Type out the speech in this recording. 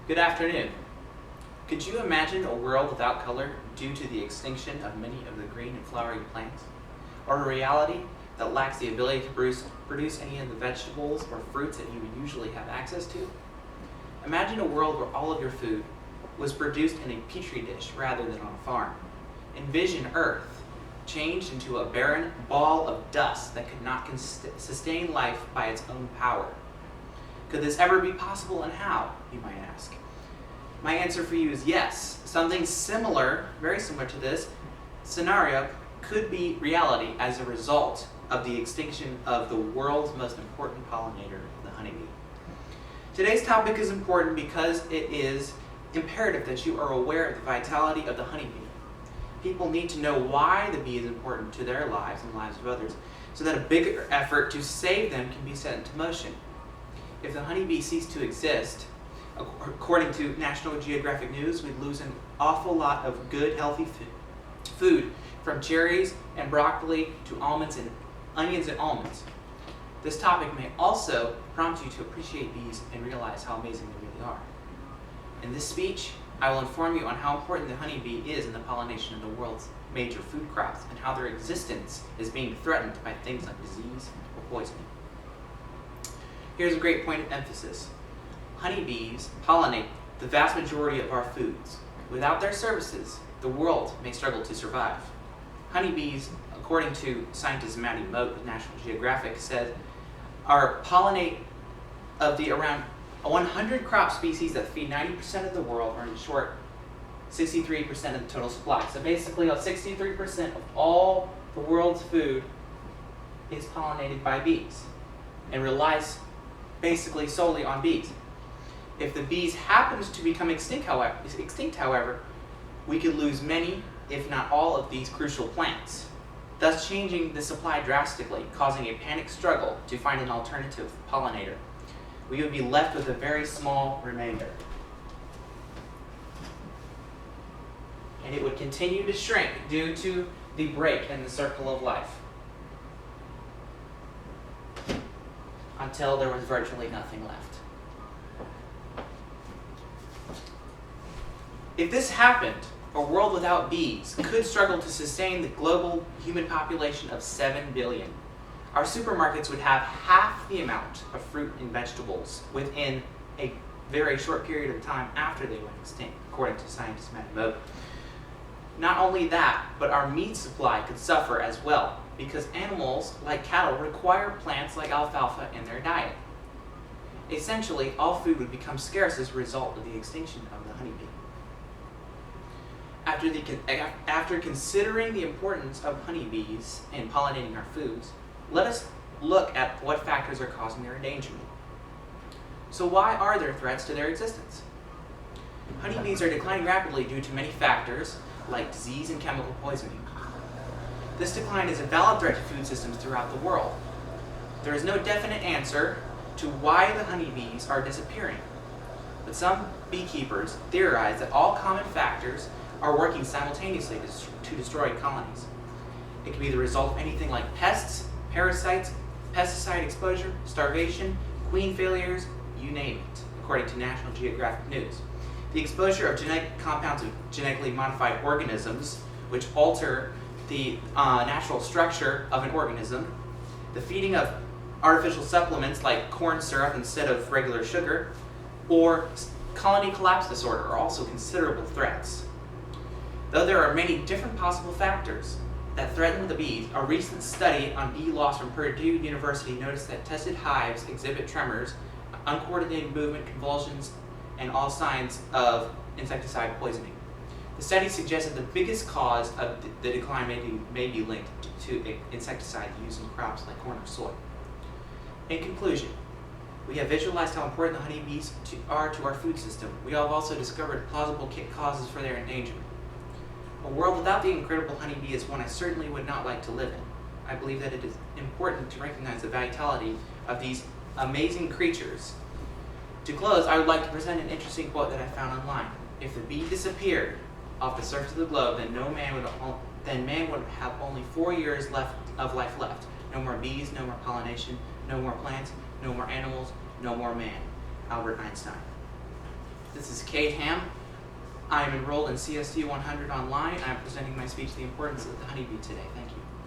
Good afternoon. Could you imagine a world without color due to the extinction of many of the green and flowering plants? Or a reality that lacks the ability to produce any of the vegetables or fruits that you would usually have access to? Imagine a world where all of your food was produced in a petri dish rather than on a farm. Envision Earth changed into a barren ball of dust that could not sustain life by its own power. Could this ever be possible, and how, you might ask? My answer for you is yes. Something similar, very similar to this scenario, could be reality as a result of the extinction of the world's most important pollinator, the honeybee. Today's topic is important because it is imperative that you are aware of the vitality of the honeybee. People need to know why the bee is important to their lives and lives of others, so that a bigger effort to save them can be set into motion. If the honeybee ceased to exist, according to National Geographic News, we'd lose an awful lot of good, healthy food, from cherries and broccoli to almonds and onions and almonds. This topic may also prompt you to appreciate bees and realize how amazing they really are. In this speech, I will inform you on how important the honeybee is in the pollination of the world's major food crops and how their existence is being threatened by things like disease or poisoning. Here's a great point of emphasis. Honeybees pollinate the vast majority of our foods. Without their services, the world may struggle to survive. Honeybees, according to scientist Maddie Moat with National Geographic, said are pollinate of the around 100 crop species that feed 90% of the world, or in short, 63% of the total supply. So basically, 63% of all the world's food is pollinated by bees and relies basically solely on bees. If the bees happens to become extinct, however, we could lose many, if not all, of these crucial plants, thus changing the supply drastically, causing a panic struggle to find an alternative pollinator. We would be left with a very small remainder. And it would continue to shrink due to the break in the circle of life, until there was virtually nothing left. If this happened, a world without bees could struggle to sustain the global human population of 7 billion. Our supermarkets would have half the amount of fruit and vegetables within a very short period of time after they went extinct, according to scientist Matt Moat. Not only that, but our meat supply could suffer as well, because animals, like cattle, require plants like alfalfa in their diet. Essentially, all food would become scarce as a result of the extinction of the honeybee. After considering the importance of honeybees in pollinating our foods, let us look at what factors are causing their endangerment. So why are there threats to their existence? Honeybees are declining rapidly due to many factors, like disease and chemical poisoning. This decline is a valid threat to food systems throughout the world. There is no definite answer to why the honeybees are disappearing, but some beekeepers theorize that all common factors are working simultaneously to destroy colonies. It can be the result of anything like pests, parasites, pesticide exposure, starvation, queen failures, you name it, according to National Geographic News. The exposure of genetic compounds of genetically modified organisms, which alter the natural structure of an organism, the feeding of artificial supplements like corn syrup instead of regular sugar, or colony collapse disorder are also considerable threats. Though there are many different possible factors that threaten the bees, a recent study on bee loss from Purdue University noticed that tested hives exhibit tremors, uncoordinated movement, convulsions, and all signs of insecticide poisoning. The study suggested the biggest cause of the decline may be linked to insecticide use in crops like corn or soy. In conclusion, we have visualized how important the honeybees are to our food system. We have also discovered plausible causes for their endangerment. A world without the incredible honeybee is one I certainly would not like to live in. I believe that it is important to recognize the vitality of these amazing creatures. To close, I would like to present an interesting quote that I found online. If the bee disappeared off the surface of the globe, then man would have only 4 years of life left. No more bees, no more pollination, no more plants, no more animals, no more man. Albert Einstein. This is Kate Ham. I am enrolled in CST100 online. I am presenting my speech, The Importance of the Honeybee, today. Thank you.